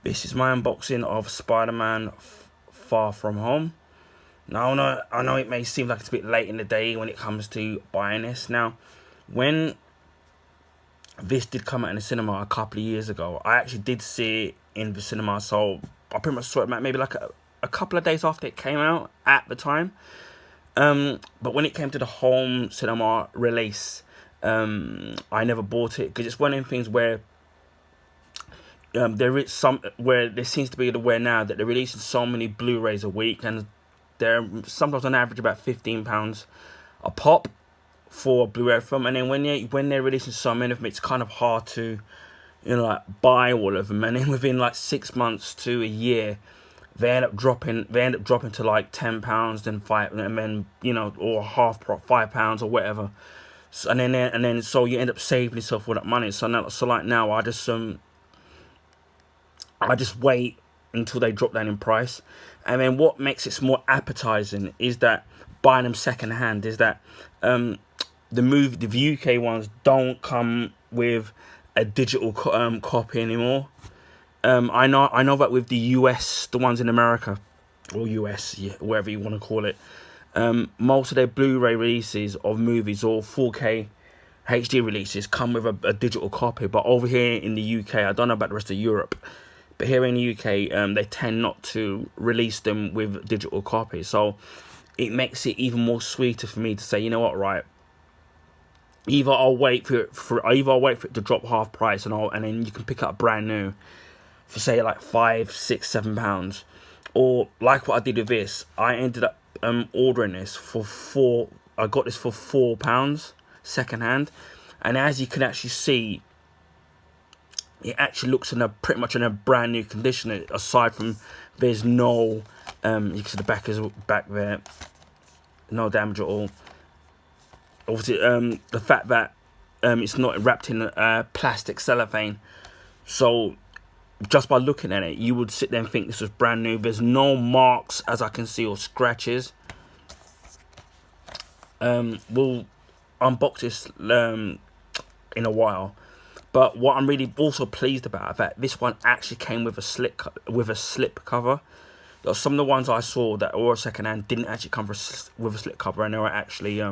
This is my unboxing of Spider-Man Far From Home. Now, I know it may seem like it's a bit late in the day when it comes to buying this. Now, when this did come out in the cinema a couple of years ago, I actually did see it in the cinema, so I pretty much saw it maybe like a couple of days after it came out at the time. But when it came to the home cinema release, I never bought it because it's one of them things where there seems to be the way now that they're releasing so many Blu-rays a week, and they're sometimes on average about £15 a pop for a Blu-ray film. And then when they're releasing so many of them, it's kind of hard to like buy all of them. And then within like 6 months to a year, they end up dropping to like £10, then or half £5 or whatever. So, and then so you end up saving yourself all that money. So like now I just wait until they drop down in price. And then what makes it more appetizing is that buying them second hand is that the UK ones don't come with a digital copy anymore. I know that with the US, the ones in America or US, yeah, whatever you want to call it, most of their Blu-ray releases of movies or 4K HD releases come with a digital copy. But over here in the UK, I don't know about the rest of Europe, but here in the UK, they tend not to release them with digital copies. So it makes it even more sweeter for me to say, you know what, right? Either I'll wait for it to drop half price, and then you can pick up brand new for say like £5, £6, £7, or like what I did with this. I ended up ordering this for four. I got this for £4 second hand, and as you can actually see, it actually looks pretty much in a brand new condition. Aside from there's no, you can see the back there, no damage at all. Obviously, the fact that it's not wrapped in plastic cellophane, so just by looking at it, you would sit there and think this was brand new. There's no marks, as I can see, or scratches. We'll unbox this in a while. But what I'm really also pleased about is that this one actually came with a slip cover. Some of the ones I saw that were second hand didn't actually come with a slip cover, and they were actually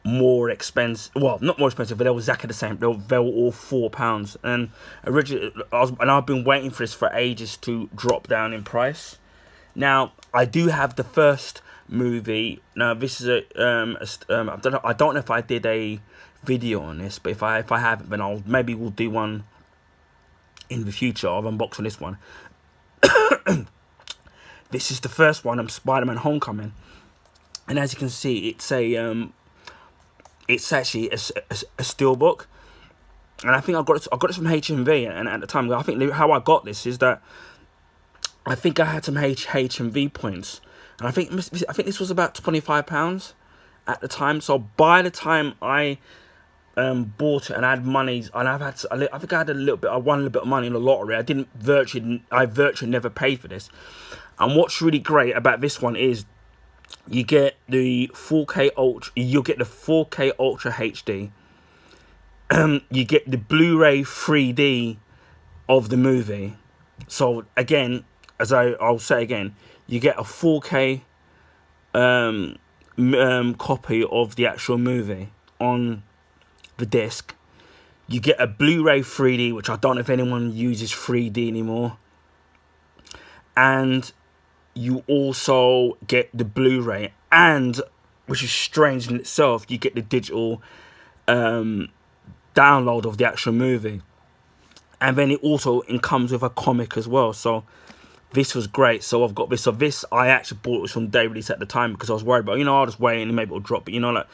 more expensive. Well, not more expensive, but they were exactly the same. They were all £4. And originally, I've been waiting for this for ages to drop down in price. Now, I do have the first movie. Now, this is I don't know if I did a video on this, but if I haven't, then we'll do one in the future. I've unboxed this one. This is the first one. Spider-Man: Homecoming, and as you can see, it's actually a steelbook, and I think I got it from HMV. And at the time, I think how I got this is that I think I had some HMV points, and I think this was about £25 at the time. So by the time I bought it and I had money, and I think I had I won a little bit of money in the lottery. I virtually never paid for this. And what's really great about this one is you get the 4K Ultra. You'll get the 4K Ultra HD. You get the Blu-ray 3D of the movie. So again, I'll say again, you get a 4K copy of the actual movie on the disc. You get a Blu-ray 3D, which I don't know if anyone uses 3D anymore, and you also get the Blu-ray, and which is strange in itself, you get the digital download of the actual movie, and then it comes with a comic as well. So this was great. So I've got this. So this I actually bought this from day release at the time because I was worried about, I'll just wait and maybe it'll drop. But like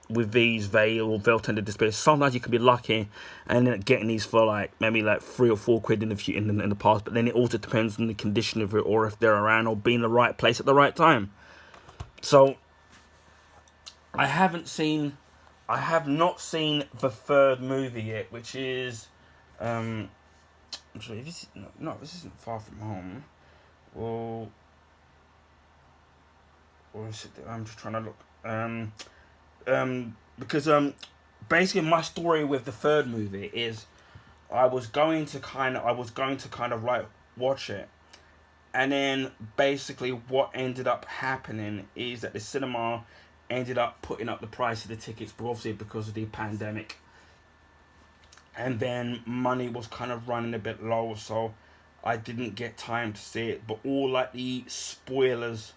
with these, they'll tend to disappear. Sometimes you can be lucky and then getting these for maybe like £3 or £4 in the past. But then it also depends on the condition of it, or if they're around, or be in the right place at the right time. So I have not seen the third movie yet, which is I'm sorry, this isn't Far From Home. Well, or is it? I'm just trying to look. Because basically my story with the third movie is I was going to kind of like watch it, and then basically what ended up happening is that the cinema ended up putting up the price of the tickets, but obviously because of the pandemic, and then money was kind of running a bit low, so I didn't get time to see it. But all like the spoilers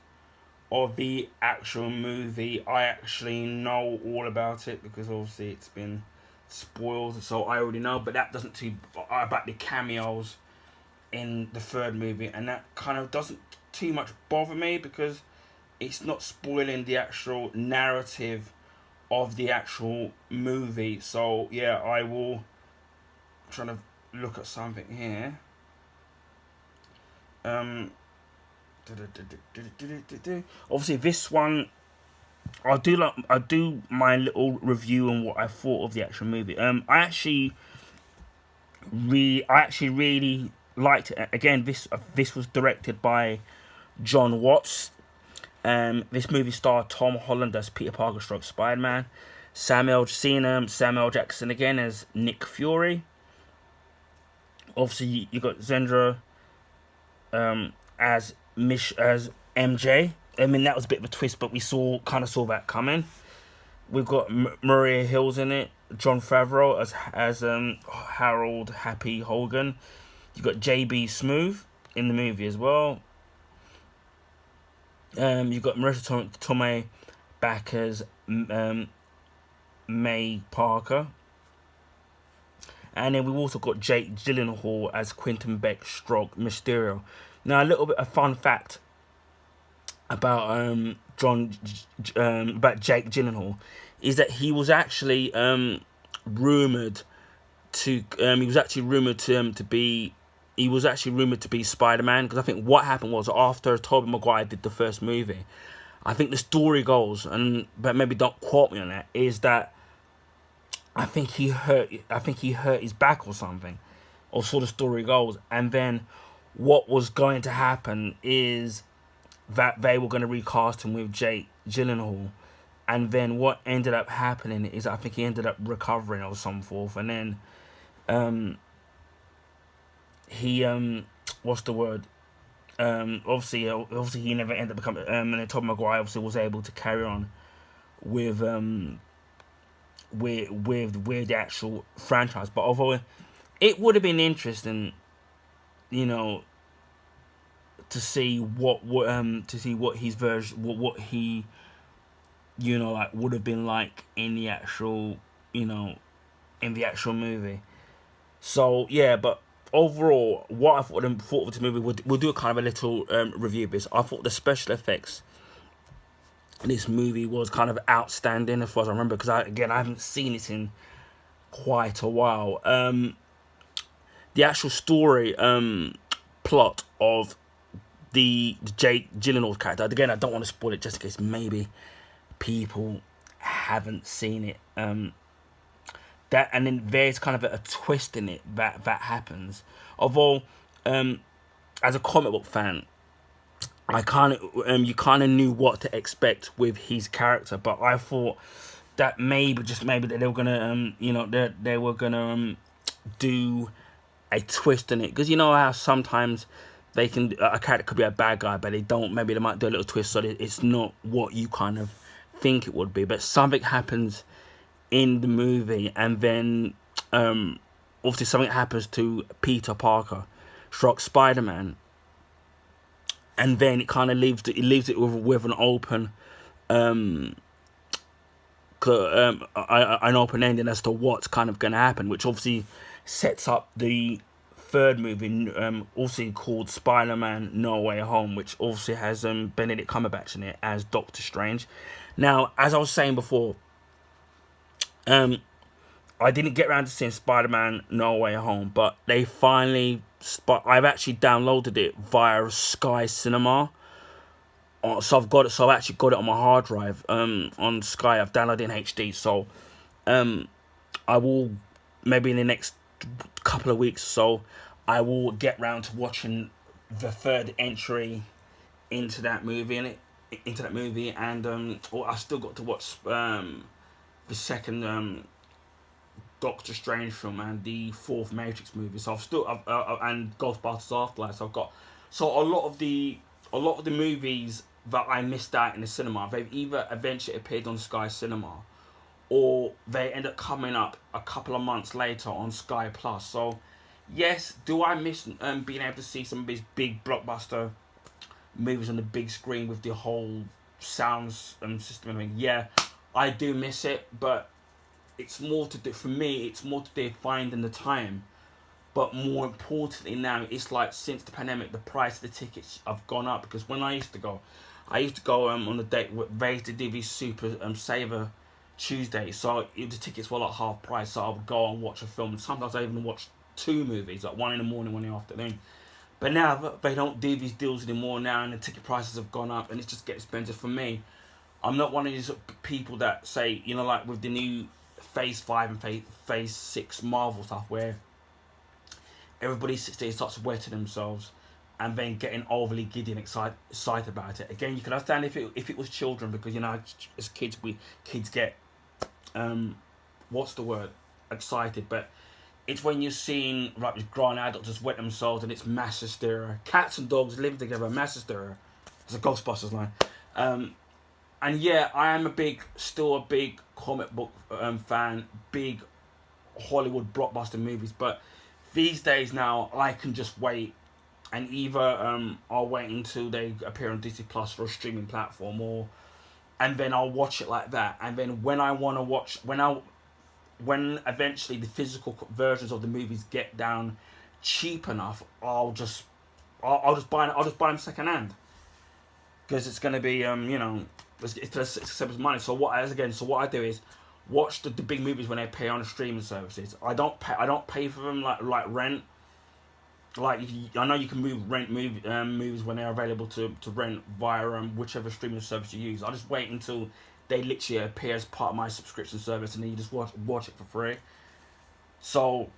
of the actual movie, I actually know all about it because obviously it's been spoiled, so I already know. But that doesn't too about the cameos in the third movie, and that kind of doesn't too much bother me because it's not spoiling the actual narrative of the actual movie. So yeah, I will. I'm trying to look at something here. Um, Obviously this one I do my little review on what I thought of the actual movie. I actually really liked it. Again, this was directed by John Watts. This movie starred Tom Holland as Peter Parker stroke Spider-Man, Samuel Jackson again as Nick Fury. Obviously, you got Zendra as MJ. I mean, that was a bit of a twist, but we kind of saw that coming. We've got Maria Hills in it, Jon Favreau as Harold Happy Hogan. You got JB Smoove in the movie as well. You've got Marissa Tomei back as May Parker. And then we've also got Jake Gyllenhaal as Quentin Beck stroke Mysterio. Now, a little bit of fun fact about about Jake Gyllenhaal is that he was actually rumored to be Spider-Man, because I think what happened was after Tobey Maguire did the first movie, I think the story goes, but maybe don't quote me on that, is that I think he hurt his back or something, or so the story goes. And then what was going to happen is that they were going to recast him with Jake Gyllenhaal, and then what ended up happening is I think he ended up recovering or some forth, and then he what's the word? Obviously he never ended up becoming. And then Tobey Maguire obviously was able to carry on with the actual franchise. But although it would have been interesting, you know, to see what his version, what he, like would have been like in the actual, movie. So yeah, but overall, what I thought of the movie, we'll do a kind of a little review of this. I thought the special effects in this movie was kind of outstanding as far as I remember, because I haven't seen it in quite a while. The actual story plot of the Jake Gyllenhaal character, again, I don't want to spoil it just in case maybe people haven't seen it. That, and then there's kind of a twist in it that happens. Although, as a comic book fan, I kind of you kind of knew what to expect with his character, but I thought that maybe that they were gonna they were gonna do a twist in it, because you know how sometimes they can, a character could be a bad guy, but maybe they might do a little twist so that it's not what you kind of think it would be. But something happens in the movie, and then obviously something happens to Peter Parker, stroke Spider-Man, and then it kind of leaves it with an open an open ending as to what's kind of going to happen, which obviously sets up the third movie, also called Spider-Man No Way Home, which also has Benedict Cumberbatch in it as Doctor Strange. Now, as I was saying before, I didn't get around to seeing Spider-Man No Way Home, but they finally. I've actually downloaded it via Sky Cinema. So I've actually got it on my hard drive. On Sky, I've downloaded it in HD. So, I will, maybe in the next couple of weeks or so, I will get round to watching the third entry into that movie, and I still got to watch the second Doctor Strange film and the fourth Matrix movie. So and Ghostbusters Afterlife. So I've got a lot of the movies that I missed out in the cinema. They've either eventually appeared on Sky Cinema, or they end up coming up a couple of months later on Sky Plus. So yes, do I miss being able to see some of these big blockbuster movies on the big screen with the whole sounds system and everything? Yeah, I do miss it, but it's more to do for me. It's more to do finding the time. But more importantly now, it's like since the pandemic, the price of the tickets have gone up. Because when I used to go on the date with raised the DV Super Saver Tuesday, so the tickets were like half price. So I would go and watch a film. Sometimes I even watch two movies, like one in the morning, one in the afternoon. But now they don't do these deals anymore now, and the ticket prices have gone up, and it's just getting expensive for me. I'm not one of these people that say, you know, like with the new Phase 5 and Phase 6 Marvel stuff, where everybody sits there and starts wetting themselves and then getting overly giddy and excited about it. Again, you can understand if it was children, because, you know, as kids, kids get, what's the word, excited. But it's when you're seeing like grown adults just wet themselves and it's mass hysteria. Cats and dogs living together, mass hysteria. It's a Ghostbusters line. And yeah, I am still a big comic book fan, big Hollywood blockbuster movies. But these days now, I can just wait, and either I'll wait until they appear on Disney Plus or a streaming platform, and then I'll watch it like that. And then when I want to watch, when eventually the physical versions of the movies get down cheap enough, I'll just buy them second hand, because it's gonna be it's money. So what I do is watch the big movies when they pay on the streaming services. I don't pay for them like rent. Like, I know you can rent movies when they're available to rent via whichever streaming service you use. I just wait until they literally appear as part of my subscription service, and then you just watch it for free. So,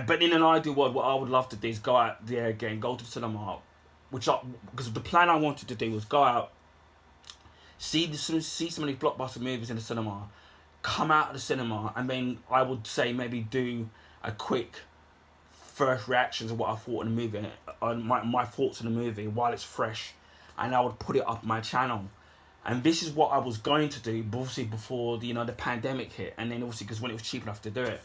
but in an ideal world, what I would love to do is go out there again, go to the cinema, because the plan I wanted to do was go out, see some of these blockbuster movies in the cinema, come out of the cinema, and then I would say maybe do a quick first reactions of what I thought in the movie, on my thoughts on the movie while it's fresh, and I would put it up my channel. And this is what I was going to do, obviously before the pandemic hit, and then obviously because when it was cheap enough to do it.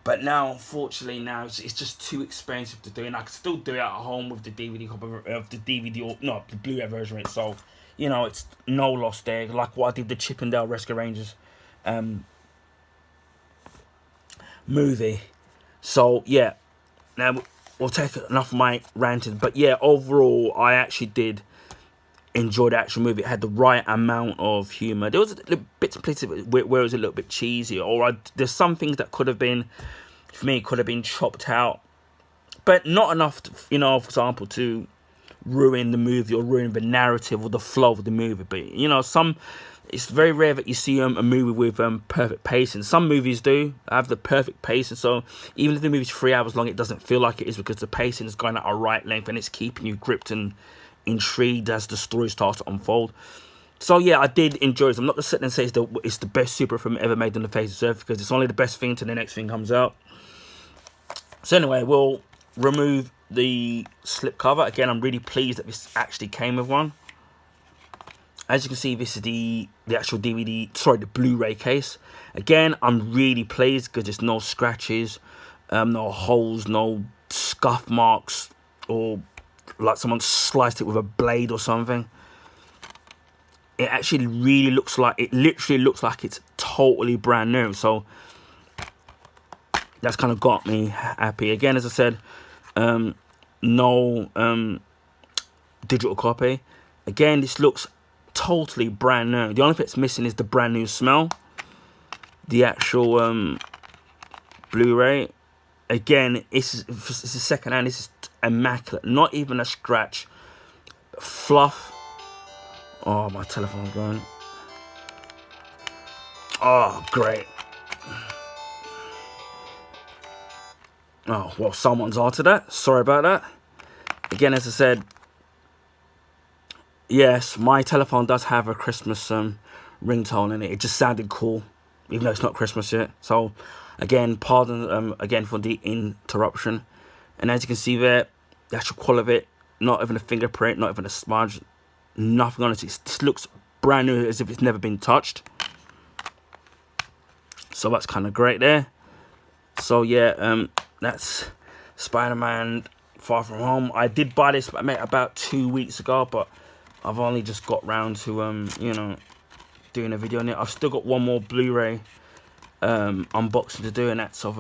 But now, unfortunately, it's just too expensive to do, and I can still do it at home with the DVD copy of the DVD, or not the Blu-ray version of it. So, it's no loss there. Like what I did the Chippendale Rescue Rangers movie. So yeah, now we'll take enough of my ranting. But yeah, overall, I actually did enjoy the actual movie. It had the right amount of humour. There was little bits and pieces where it was a little bit cheesy, or there's some things that could have been, for me, could have been chopped out, but not enough to, for example, to ruin the movie or ruin the narrative or the flow of the movie. But it's very rare that you see a movie with perfect pacing. Some movies do have the perfect pacing, so even if the movie's 3 hours long, it doesn't feel like it is, because the pacing is going at a right length and it's keeping you gripped and intrigued as the story starts to unfold. So yeah, I did enjoy it. I'm not going to sit there and say it's the best super film ever made on the face of the earth, because it's only the best thing till the next thing comes out. So anyway, we'll remove the slip cover. Again, I'm really pleased that this actually came with one. As you can see, this is the actual the Blu-ray case. Again, I'm really pleased because there's no scratches, no holes, no scuff marks, or like someone sliced it with a blade or something. It actually literally looks like it's totally brand new. So that's kind of got me happy. Again, as I said, no digital copy. Again, this looks totally brand new. The only thing it's missing is the brand new smell. The actual Blu-ray, again, it's a second hand. This is immaculate. Not even a scratch. Fluff. Oh, my telephone's going. Oh, great. Oh, well, someone's altered that. Sorry about that. Again, as I said, yes, my telephone does have a Christmas ringtone in it. It just sounded cool. even though it's not Christmas yet. So again, pardon again for the interruption. And as you can see there, the actual quality of it, not even a fingerprint, not even a smudge, nothing on it. This looks brand new, as if it's never been touched. So that's kind of great there. So yeah, that's Spider-Man Far From Home. I did buy this, mate, about 2 weeks ago, but I've only just got round to you know, doing a video on it. I've still got one more Blu-ray unboxing to do, and that's of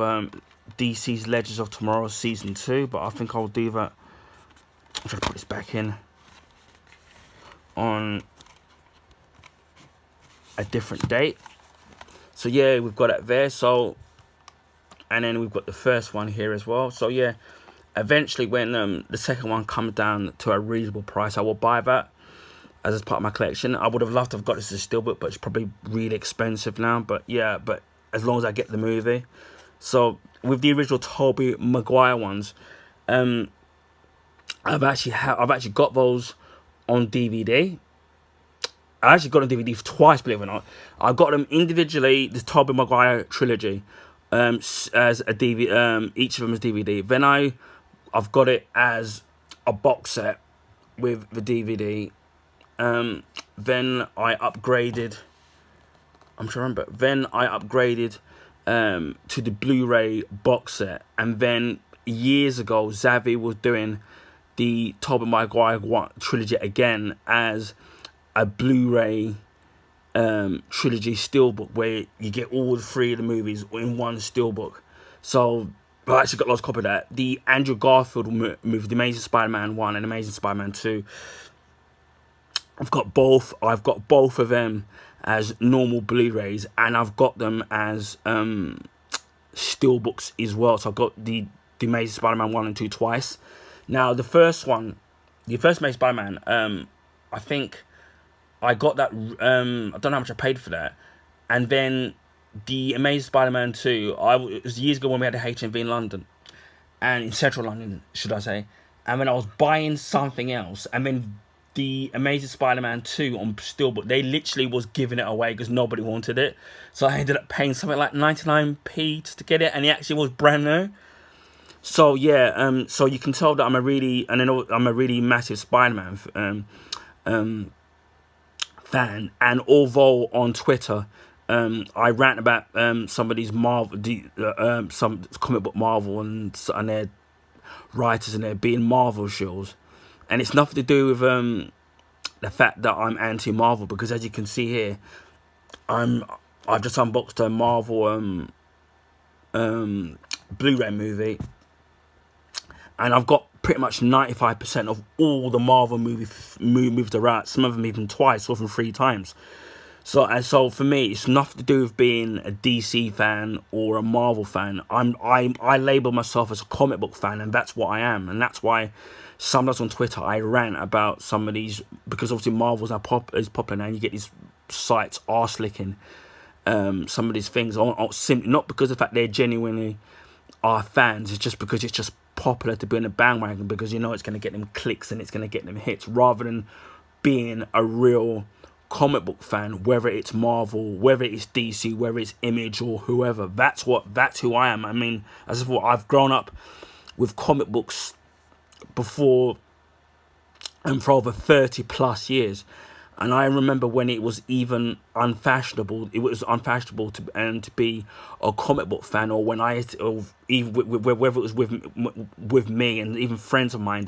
DC's Legends of Tomorrow Season 2, but I think I'll do that. I'm trying to put this back in on a different date. So yeah, we've got it there. So, and then we've got the first one here as well. So yeah, eventually when the second one comes down to a reasonable price, I will buy that as part of my collection. I would have loved to have got this as a steelbook, but it's probably really expensive now. But yeah, but as long as I get the movie. So with the original Tobey Maguire ones, I've actually got those on DVD. I actually got them on DVD twice, believe it or not. I got them individually, the Tobey Maguire trilogy, as a DVD. Each of them is DVD. Then I've got it as a box set with the DVD. Then I upgraded. I'm trying to remember. Then I upgraded to the Blu-ray box set, and then years ago, Zavvi was doing the Tobey Maguire trilogy again as a Blu-ray trilogy steelbook, where you get all three of the movies in one steelbook. So I actually got lots of copies of that. The Andrew Garfield movie, The Amazing Spider-Man 1 and Amazing Spider-Man 2. I've got both of them as normal Blu-rays, and I've got them as steelbooks as well. So I've got the Amazing Spider-Man 1 and 2 twice. Now the first one, the first Amazing Spider-Man, I think I got that, I don't know how much I paid for that. And then the Amazing Spider-Man 2, it was years ago when we had a HMV in London, and in central London, should I say. And then I was buying something else, and then the Amazing Spider-Man 2 on steelbook, they literally was giving it away because nobody wanted it. So I ended up paying something like 99p just to get it, and it actually was brand new. So yeah, so you can tell that I'm a really massive Spider-Man fan. And although on Twitter, I rant about some of these some comic book Marvel and their writers and their being Marvel shills, and it's nothing to do with the fact that I'm anti-Marvel, because as you can see here, I've just unboxed a Marvel Blu-ray movie, and I've got pretty much 95% of all the Marvel movies are out. Some of them even twice, or even 3 times. So for me, it's nothing to do with being a DC fan or a Marvel fan. I label myself as a comic book fan, and that's what I am. And that's why sometimes on Twitter I rant about some of these, because obviously Marvel's now is popular now, and you get these sites arse licking some of these things simply not because of the fact they genuinely are fans. It's just because it's just popular to be in a bandwagon, because you know it's going to get them clicks and it's going to get them hits, rather than being a real comic book fan, whether it's Marvel, whether it's DC, whether it's Image or whoever. That's who I am. I mean, as if I've grown up with comic books before, and for over 30 plus years. And I remember when it was even unfashionable. It was unfashionable to be a comic book fan, or when even whether it was with me and even friends of mine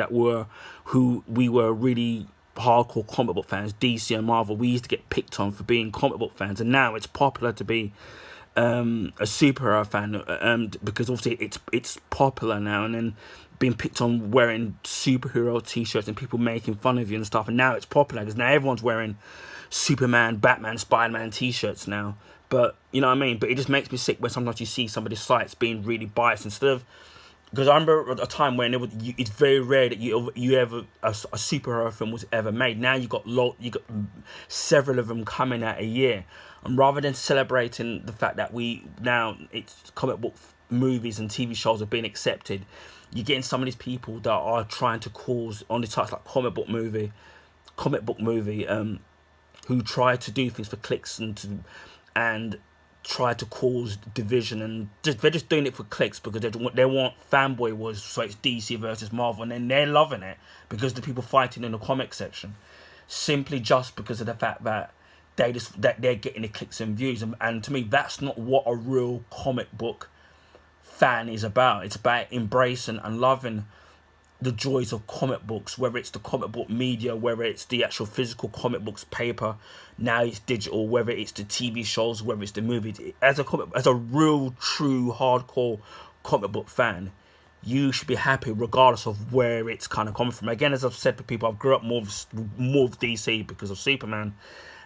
who we were really hardcore comic book fans, DC and Marvel. We used to get picked on for being comic book fans, and now it's popular to be a superhero fan, because obviously it's popular now, and then being picked on wearing superhero t-shirts and people making fun of you and stuff. And now it's popular because now everyone's wearing Superman, Batman, Spider-Man t-shirts now. But you know what I mean? But it just makes me sick when sometimes you see some of these sites being really biased instead of, because I remember a time when it's very rare that you ever a superhero film was ever made. Now you got several of them coming out a year, and rather than celebrating the fact that it's comic book movies and TV shows are being accepted, you're getting some of these people that are trying to cause on the sites like comic book movie, who try to do things for clicks and try to cause division, and they're just doing it for clicks, because they want Fanboy Wars, so it's DC versus Marvel, and then they're loving it because the people fighting in the comic section, simply just because of the fact that they're getting the clicks and views, and to me that's not what a real comic book fan is about. It's about embracing and loving the joys of comic books, whether it's the comic book media, whether it's the actual physical comic books paper, now it's digital, whether it's the TV shows, whether it's the movies. As a real, true, hardcore comic book fan, you should be happy regardless of where it's kind of coming from. Again, as I've said to people, I've grew up more with DC because of Superman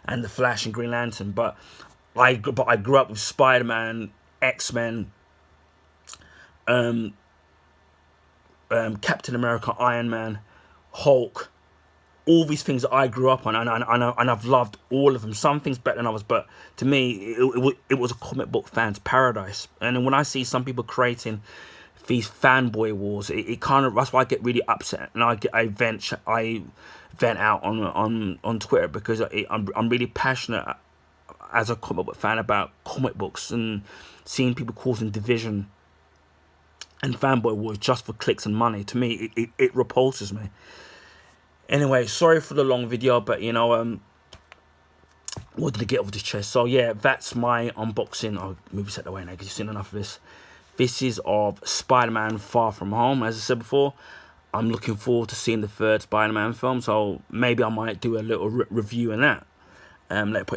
and the Flash and Green Lantern, but I grew up with Spider-Man, X-Men, Captain America, Iron Man, Hulk, all these things that I grew up on, and I've loved all of them. Some things better than others, but to me, it was a comic book fan's paradise. And then when I see some people creating these fanboy wars, it kind of, that's why I get really upset, and I vent out on Twitter, because I'm really passionate as a comic book fan about comic books, and seeing people causing division and fanboy wars just for clicks and money, to me it repulses me. Anyway, sorry for the long video, but you know, what did I get off this chest? So yeah, that's my unboxing. I'll maybe set away now because you've seen enough of this. This is of Spider-Man Far From Home. As I said before, I'm looking forward to seeing the third Spider-Man film, so maybe I might do a little review on that,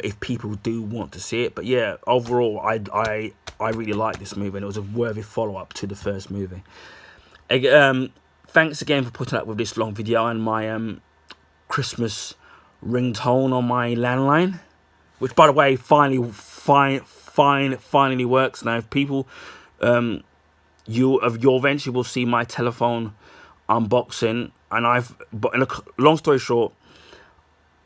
if people do want to see it. But yeah, overall, I really like this movie, and it was a worthy follow-up to the first movie. Thanks again for putting up with this long video and my Christmas ringtone on my landline, which, by the way, finally works now. If people, you'll eventually will see my telephone unboxing, and long story short,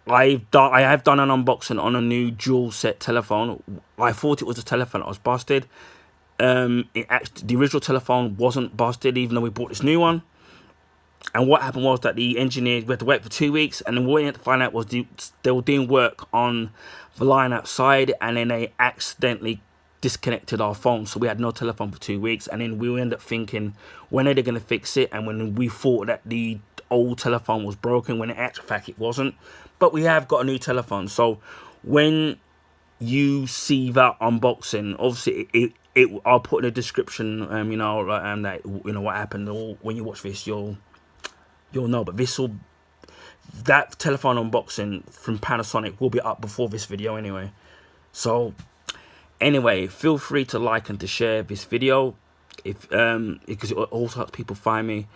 I have done an unboxing on a new dual set telephone. I thought it was a telephone that was busted. The original telephone wasn't busted, even though we bought this new one. And what happened was that the engineers, we had to wait for 2 weeks, and then what we had to find out was they were doing work on the line outside, and then they accidentally disconnected our phone, so we had no telephone for 2 weeks. And then we ended up thinking, when are they going to fix it? And when we thought that the old telephone was broken, when in actual fact it wasn't. But we have got a new telephone, so when you see that unboxing, obviously I'll put in the description, that what happened. Or when you watch this, you'll know. But that telephone unboxing from Panasonic will be up before this video anyway. So anyway, feel free to like and to share this video, because it also helps people find me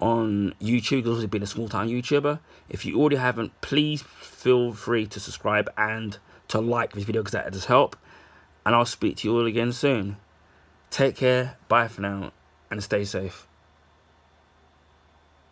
on YouTube, because I've been a small-time YouTuber. If you already haven't, please feel free to subscribe and to like this video, because that does help. And I'll speak to you all again soon. Take care, bye for now, and stay safe.